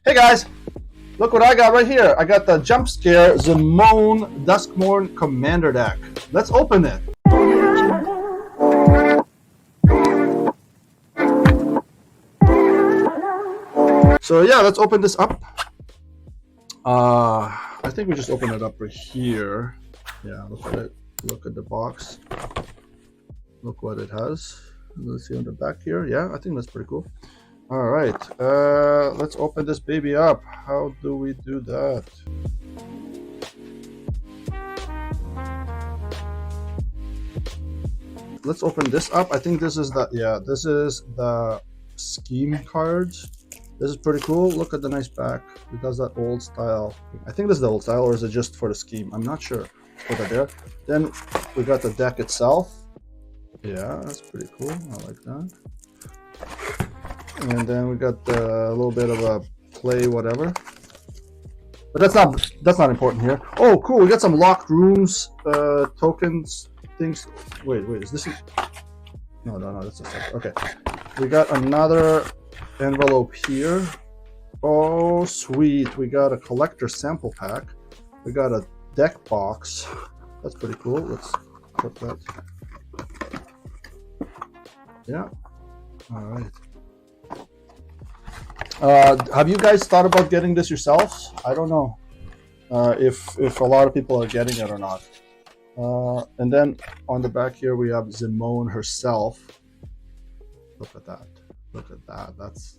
Hey guys, look what I got right here. I got the Jump Scare Zimone Duskmorn Commander deck. Let's open it. So yeah, let's open this up. I think we just open it up right here. Yeah, look at it. Look at the box. Look what it has. Let's see on the back here. Yeah, I think that's pretty cool. All right, let's open this baby up. How do we do that? Let's open this up. I think this is the, yeah, this is the scheme cards. This is pretty cool. Look at the nice back. It does that old style. I think this is the old style, or is it just for the scheme? I'm not sure. Put that there. Then we got the deck itself. Yeah, that's pretty cool. I like that. And then we got a little bit of a play whatever. But that's not important here. Oh, cool. We got some locked rooms, tokens, things. Wait, is this? No, that's not it. Okay. We got another envelope here. Oh, sweet. We got a collector sample pack. We got a deck box. That's pretty cool. Let's put that. Yeah. All right. Have you guys thought about getting this yourselves? I don't know if a lot of people are getting it or not. And then on the back here we have Zimone herself. Look at that. Look at that. That's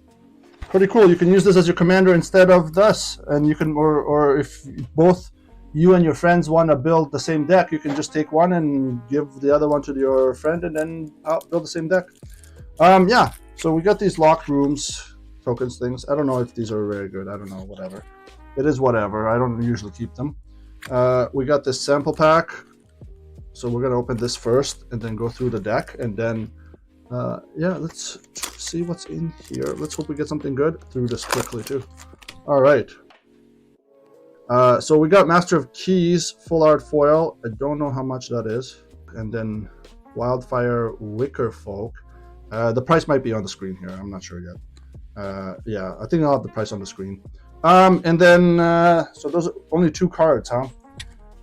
pretty cool. You can use this as your commander instead of this, and you can, or if both you and your friends want to build the same deck, you can just take one and give the other one to your friend, and then build the same deck. Yeah. So we got these locked rooms, tokens, things. I don't know if these are very good. I don't know. Whatever. It is whatever. I don't usually keep them. We got this sample pack. So we're gonna open this first, and then go through the deck, and then yeah, let's see what's in here. Let's hope we get something good through this quickly too. All right. So we got Master of Keys, full art foil. I don't know how much that is. And then Wildfire Wicker Folk. The price might be on the screen here. I'm not sure yet. Yeah, I think I'll have the price on the screen. And then, so those are only 2 cards, huh?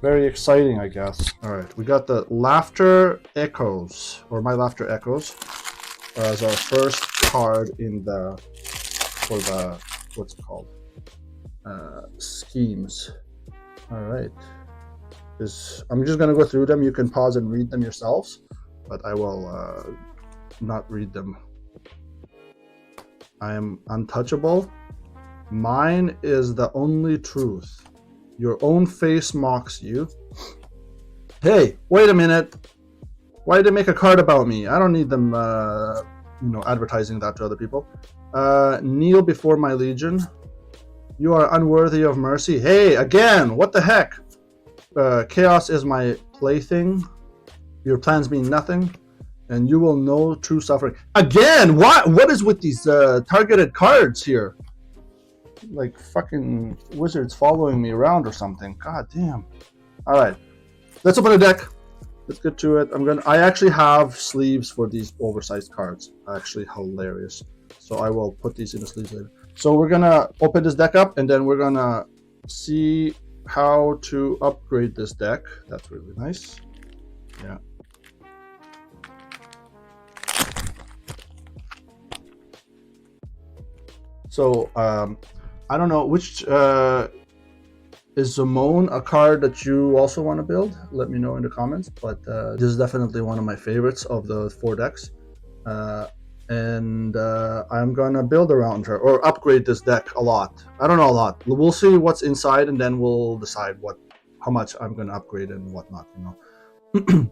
Very exciting, I guess. All right, we got the Laughter Echoes, or My Laughter Echoes, as our first card in the, for the, what's it called? Schemes. All right. I'm just going to go through them. You can pause and read them yourselves, but I will not read them. I am untouchable. Mine is the only truth. Your own face mocks you. Hey, wait a minute. Why did they make a card about me? I don't need them, advertising that to other people. Kneel before my legion. You are unworthy of mercy. Hey, again, what the heck? Chaos is my plaything. Your plans mean nothing, and you will know true suffering. Again, what is with these targeted cards here? Like fucking wizards following me around or something. God damn. All right, let's open a deck. Let's get to it. I actually have sleeves for these oversized cards. Actually hilarious. So I will put these in the sleeves later. So we're gonna open this deck up, and then we're gonna see how to upgrade this deck. That's really nice. Yeah. So I don't know which is Zimone a card that you also want to build? Let me know in the comments. But this is definitely one of my favorites of the 4 decks. And I'm gonna build around her, or upgrade this deck a lot. I don't know, a lot. We'll see what's inside, and then we'll decide how much I'm gonna upgrade and whatnot, you know.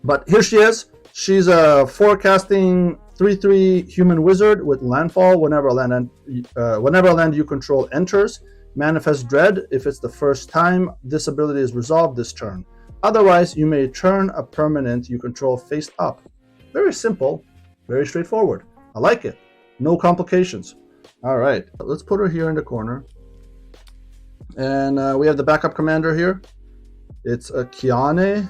But here she is. She's a forecasting 3/3 human wizard with landfall. Whenever a land you control enters, manifest dread. If it's the first time this ability is resolved this turn. Otherwise, you may turn a permanent you control face up. Very simple. Very straightforward. I like it. No complications. All right, let's put her here in the corner. And we have the backup commander here. It's a Kiane,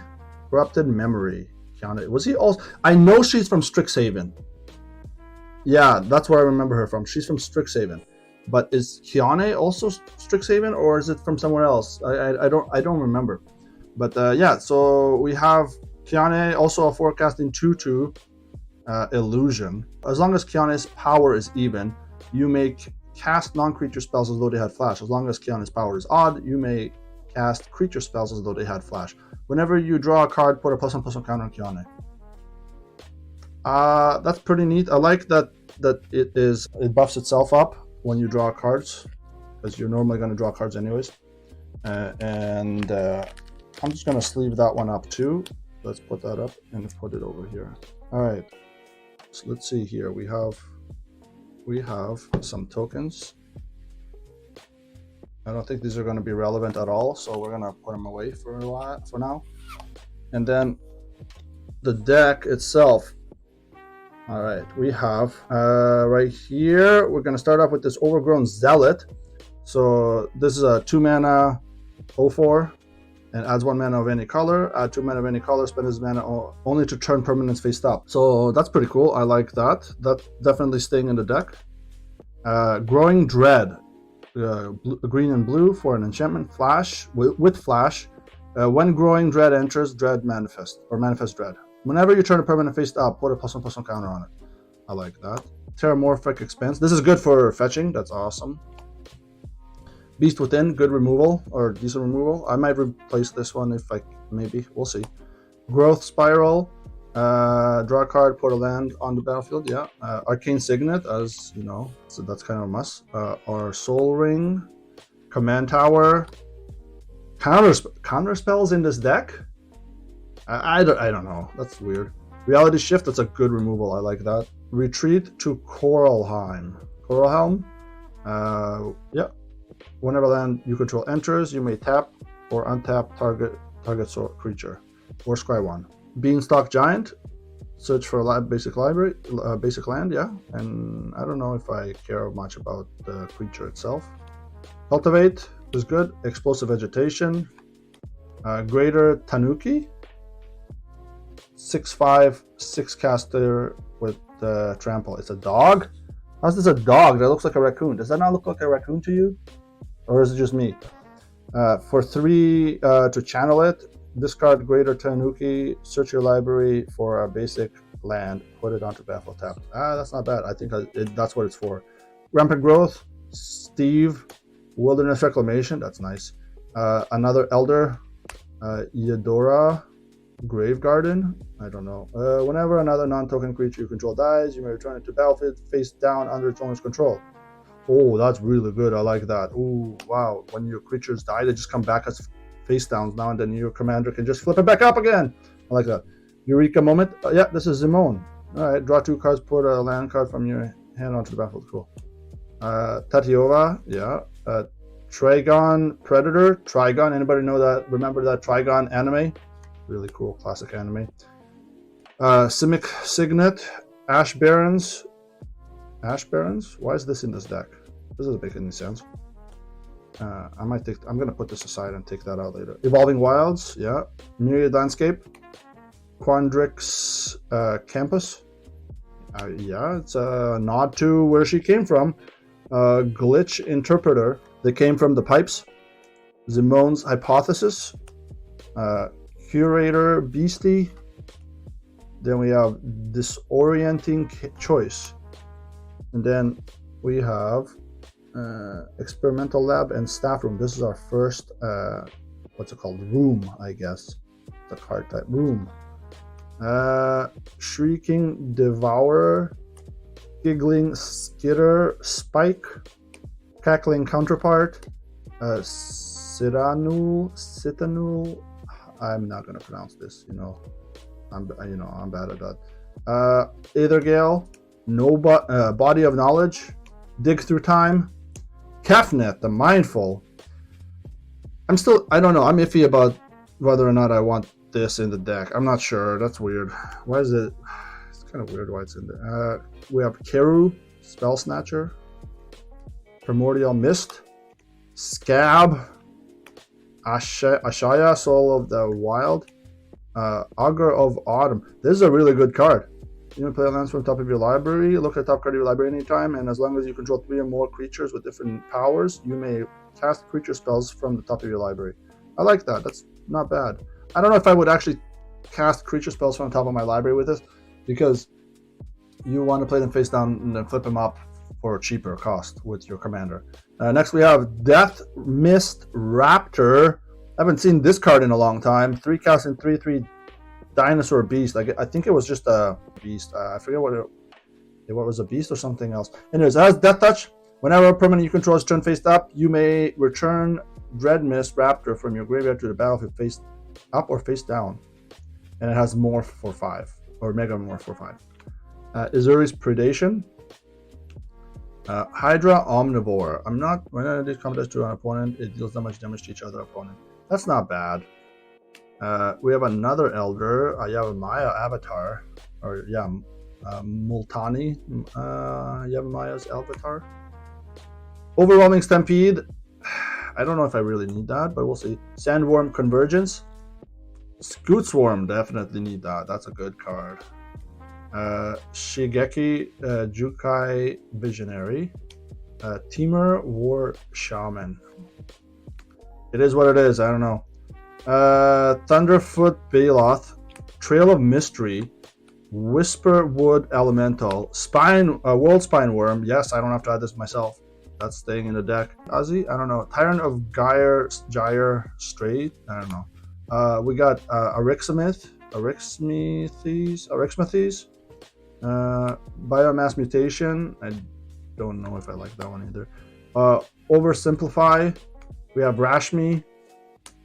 Corrupted Memory. Kiane, was he also? I know she's from Strixhaven. Yeah, that's where I remember her from. She's from Strixhaven. But is Kiane also Strixhaven, or is it from somewhere else? I don't remember. But yeah, so we have Kiane, also a forecasting 2/2 illusion. As long as Kiane's power is even, you may cast non-creature spells as though they had flash. As long as Kiane's power is odd, you may cast creature spells as though they had flash. Whenever you draw a card, put a +1/+1 counter on Kiane. That's pretty neat. I like that it buffs itself up when you draw cards, because you're normally going to draw cards anyways. And I'm just going to sleeve that one up too. Let's put that up and put it over here. All right. So let's see here. We have some tokens. I don't think these are going to be relevant at all, so we're going to put them away for a while, for now. And then the deck itself. All right, we have right here, we're going to start off with this Overgrown Zealot. So this is a 2 mana 0/4 and adds 1 mana of any color. Add 2 mana of any color, spend his mana only to turn permanents face up. So that's pretty cool. I like that. That's definitely staying in the deck. Growing Dread, green and blue for an enchantment, flash with flash. When Growing Dread enters, Dread manifest, or manifest Dread. Whenever you turn a permanent face up, put a +1/+1 counter on it. I like that. Terramorphic Expense. This is good for fetching. That's awesome. Beast Within, good removal, or decent removal. I might replace this one if maybe. We'll see. Growth Spiral. Draw a card, put a land on the battlefield. Yeah. Arcane Signet, as you know, so that's kind of a must. Or Soul Ring. Command Tower. Counter spells in this deck? I don't know. That's weird. Reality Shift, that's a good removal. I like that. Retreat to Coralhelm. Yeah. Whenever land you control enters, you may tap or untap target creature or scry 1. Beanstalk Giant. Search for a basic library, basic land. Yeah. And I don't know if I care much about the creature itself. Cultivate is good. Explosive Vegetation. Greater Tanuki. 6/5, 6 caster with trample. It's a dog? How's this a dog? That looks like a raccoon. Does that not look like a raccoon to you? Or is it just me? For 3 to channel it, discard Greater Tanuki, search your library for a basic land, put it onto battlefield tapped. That's not bad. I think that's what it's for. Rampant Growth, Steve, Wilderness Reclamation. That's nice. Another Elder, Eudora, Grave Garden. I don't know. Whenever another non-token creature you control dies, you may return it to battlefield face down under its owner's control. Oh, that's really good. I like that. Oh, wow. When your creatures die, they just come back as face downs now, and then your commander can just flip it back up again. I like that. Eureka Moment. Yeah, this is Zimone. All right, draw 2 cards, put a land card from your hand onto the battlefield. Cool. Tatiova. Yeah. Trigon Predator. Trigon. Anybody know that? Remember that Trigon anime? Really cool, classic anime. Simic Signet, Ash Barrens. Ash Barrens? Why is this in this deck? This doesn't make any sense. I'm gonna put this aside and take that out later. Evolving Wilds, yeah. Myriad Landscape. Quandrix Campus. Yeah, it's a nod to where she came from. Glitch Interpreter. They came from the pipes. Zimone's Hypothesis. Curator Beastie. Then we have Disorienting Choice. And then we have Experimental Lab and Staff Room. This is our first, what's it called? Room, I guess. The card type. Room. Shrieking Devourer. Giggling Skitter Spike. Cackling Counterpart. Citanul. I'm not gonna pronounce this, I'm bad at that. Aethergale, Body of Knowledge, Dig Through Time, Kefnet, the Mindful. I don't know. I'm iffy about whether or not I want this in the deck. I'm not sure. That's weird. Why is it? It's kind of weird why it's in there. We have Keru, Spell Snatcher, Primordial Mist, Scab. Ashaya, Soul of the Wild, Augur of Autumn. This is a really good card. You may play lands from the top of your library. Look at the top card of your library anytime, and as long as you control 3 or more creatures with different powers, you may cast creature spells from the top of your library. I like that. That's not bad. I don't know if I would actually cast creature spells from the top of my library with this, because you want to play them face down and then flip them up for a cheaper cost with your commander. Next we have Death Mist Raptor. I haven't seen this card in a long time. 3 cast and 3/3 dinosaur beast. I think it was just a beast. I forget what was a beast or something else. Anyways, it has Death Touch. Whenever a permanent you control is turned face up, you may return Dread Mist Raptor from your graveyard to the battlefield face up or face down. And it has Morph for 5, or Mega Morph for 5. Izuri's Predation. Hydra Omnivore. When I do combat to an opponent, it deals that much damage to each other opponent. That's not bad. We have another Elder, Yavimaya Avatar, or yeah, Multani, Yavamaya's Avatar. Overwhelming Stampede. I don't know if I really need that, but we'll see. Sandworm Convergence. Scoot Swarm, definitely need that. That's a good card. Shigeki Jukai Visionary. Temur War Shaman. It is what it is. I don't know. Thunderfoot Baloth, Trail of Mystery, Whisperwood Elemental, World Spine Worm. Yes, I don't have to add this myself. That's staying in the deck. Ozzy, I don't know. Tyrant of Gyre Strait. I don't know. We got Arixmethes, Biomass Mutation. I don't know if I like that one either. Oversimplify. We have Rashmi,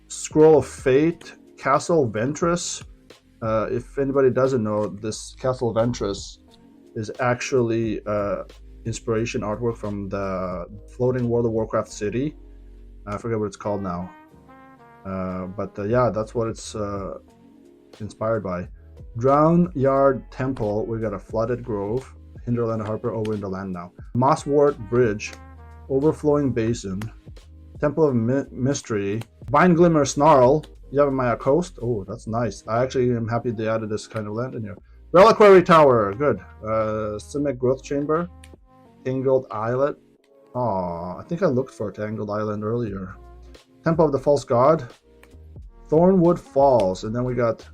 Scroll of Fate, Castle Ventress. If anybody doesn't know, this Castle Ventress is actually inspiration artwork from the floating World of Warcraft city. I forget what it's called now. But yeah, that's what it's inspired by. Drown Yard Temple. We got a Flooded Grove, Hinterland Harper, over in the land now. Mosswort Bridge, Overflowing Basin, Temple of Mystery, Vine Glimmer Snarl, Yavimaya Coast. Oh, that's nice. I actually am happy they added this kind of land in here. Reliquary Tower, good. Simic Growth Chamber, Tangled Islet. Oh, I think I looked for Tangled Island earlier. Temple of the False God, Thornwood Falls, and then we got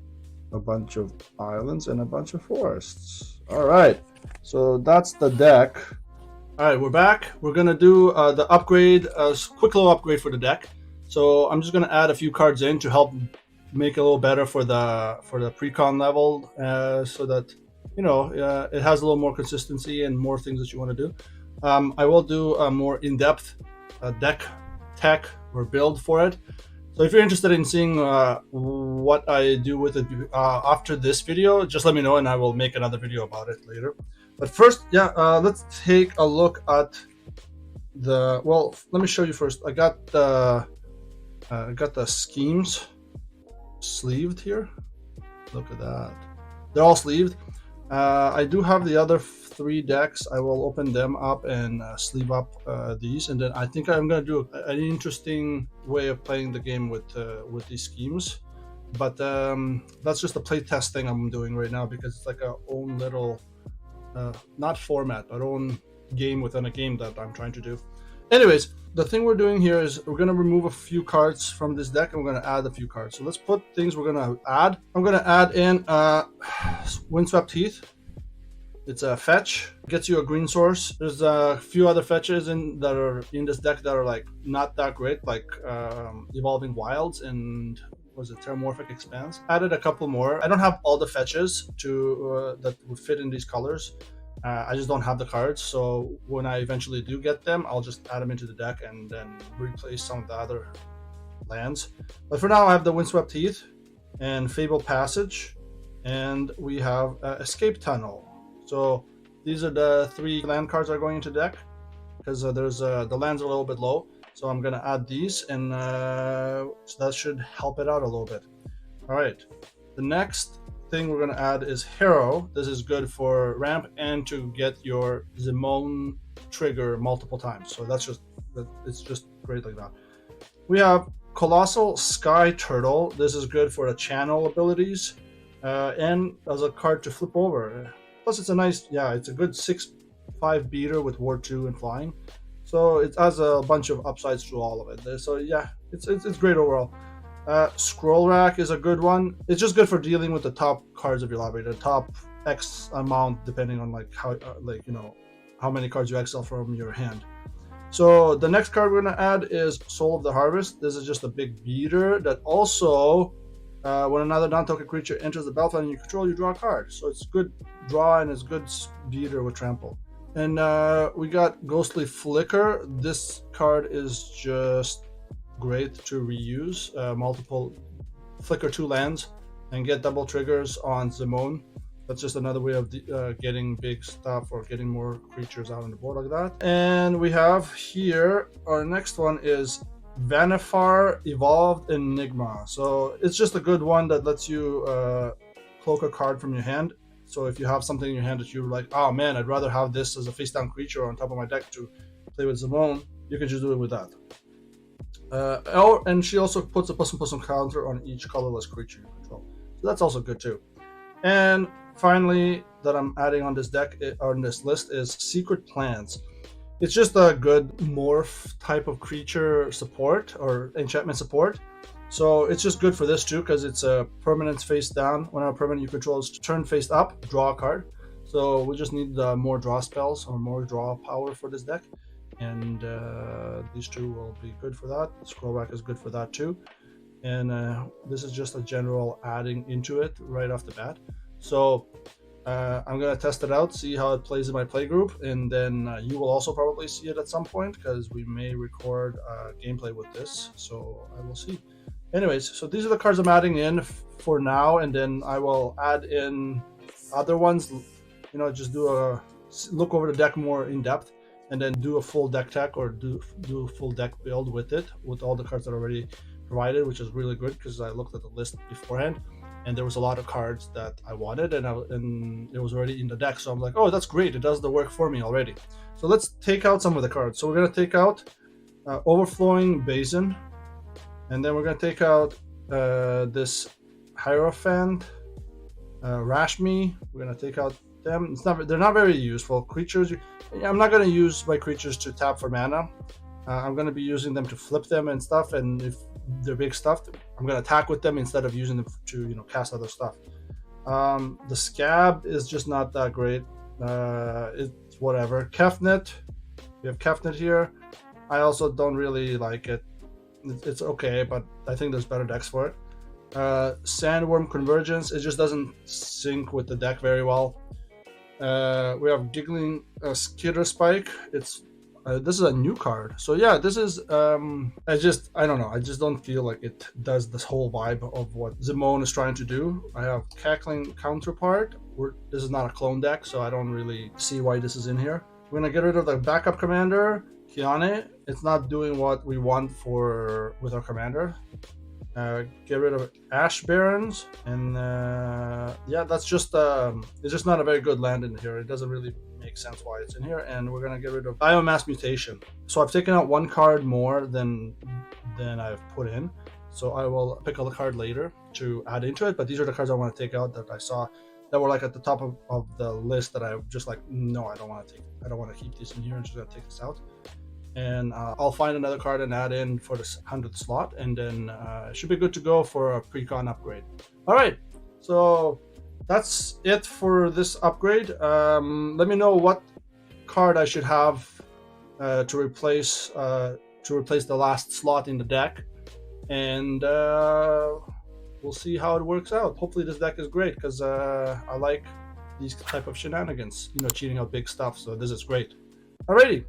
a bunch of islands and a bunch of forests. All right, so that's the deck. All right, we're back. We're gonna do the upgrade, quick little upgrade for the deck. So I'm just gonna add a few cards in to help make it a little better for the pre-con level, so that it has a little more consistency and more things that you want to do. I will do a more in-depth deck tech or build for it. So if you're interested in seeing what I do with it after this video, just let me know and I will make another video about it later. But first, let's take a look at well, let me show you first. I got the schemes sleeved here. Look at that. They're all sleeved. I do have the other 3 decks. I will open them up and sleeve up these, and then I think I'm gonna do an interesting way of playing the game with these schemes. But that's just a playtest thing I'm doing right now, because it's like a own little not format, but own game within a game that I'm trying to do. Anyways, the thing we're doing here is we're gonna remove a few cards from this deck and we're gonna add a few cards. So let's put things we're gonna add. I'm gonna add in Windswept Heath. It's a fetch, gets you a green source. There's a few other fetches that are in this deck that are like not that great, like Evolving Wilds and was it Terramorphic Expanse. Added a couple more. I don't have all the fetches to that would fit in these colors. I just don't have the cards, so when I eventually do get them, I'll just add them into the deck and then replace some of the other lands. But for now, I have the Windswept Heath and Fabled Passage, and we have Escape Tunnel. So these are the 3 land cards that are going into the deck, because there's the lands are a little bit low. So I'm gonna add these, and so that should help it out a little bit. All right, the next thing we're gonna add is Harrow. This is good for ramp and to get your Zimone trigger multiple times. So it's just great like that. We have Colossal Sky Turtle. This is good for the channel abilities and as a card to flip over. Plus, it's a nice, yeah, it's a good 6/5 beater with War 2 and flying. So it has a bunch of upsides to all of it. So yeah, it's great overall. Scroll Rack is a good one. It's just good for dealing with the top cards of your library, the top X amount, depending on like how, like you know, how many cards you exile from your hand. So the next card we're gonna add is Soul of the Harvest. This is just a big beater that also, when another non-token creature enters the battlefield and you control, you draw a card. So it's good draw and it's good beater with trample. And we got Ghostly Flicker. This card is just great to reuse. Multiple flicker 2 lands and get double triggers on Zimone. That's just another way of getting big stuff or getting more creatures out on the board like that. And we have here, our next one is Vanifar Evolved Enigma. So it's just a good one that lets you cloak a card from your hand. So if you have something in your hand that you're like, oh man, I'd rather have this as a face down creature on top of my deck to play with Zimone, you can just do it with that. And she also puts a +1/+1 counter on each colorless creature you control. So that's also good too. And finally, that I'm adding on this deck, on this list, is Secret Plans. It's just a good morph type of creature support or enchantment support. So it's just good for this too, because it's a permanent face down. When a permanent you control is turn face up, draw a card. So we just need more draw spells or more draw power for this deck. And these two will be good for that. Scroll Rack is good for that too. And this is just a general adding into it right off the bat. So I'm going to test it out, see how it plays in my play group, and then you will also probably see it at some point because we may record gameplay with this. So I will see. Anyways, so these are the cards I'm adding in for now, and then I will add in other ones. You know, just do a look over the deck more in depth, and then do a full deck tech or do a full deck build with it, with all the cards that are already provided, which is really good because I looked at the list beforehand and there was a lot of cards that I wanted and it was already in the deck. So I'm like, oh, that's great. It does the work for me already. So let's take out some of the cards. So we're going to take out Overflowing Basin, and then we're going to take out this Hierophant, Rashmi. We're going to take out them. They're not very useful creatures. I'm not going to use my creatures to tap for mana. I'm going to be using them to flip them and stuff, and if they're big stuff, I'm going to attack with them instead of using them to cast other stuff. The Scab is just not that great. It's whatever. Kefnet, we have Kefnet here. I also don't really like it. It's okay, but I think there's better decks for it. Sandworm Convergence, it just doesn't sync with the deck very well. We have Giggling Skitter Spike. This is a new card, so yeah, this is I don't know, I just don't feel like it does this whole vibe of what Zimone is trying to do. I have Cackling Counterpart. This is not a clone deck, so I don't really see why this is in here. We're gonna get rid of the backup commander, Kiane. It's not doing what we want with our commander. Get rid of Ash Barons, and yeah, that's just it's just not a very good land in here. It doesn't really make sense why it's in here. And we're gonna get rid of Biomass Mutation. So I've taken out one card more than I've put in, so I will pick a card later to add into it, but these are the cards I want to take out that I saw that were like at the top of the list that I just like, no, I don't want to keep these in here. I'm just gonna take this out. And I'll find another card and add in for the 100th slot, and then it should be good to go for a pre-con upgrade. All right, so that's it for this upgrade. Let me know what card I should have to replace the last slot in the deck, and we'll see how it works out. Hopefully this deck is great because I like these type of shenanigans, cheating out big stuff. So this is great. Alrighty.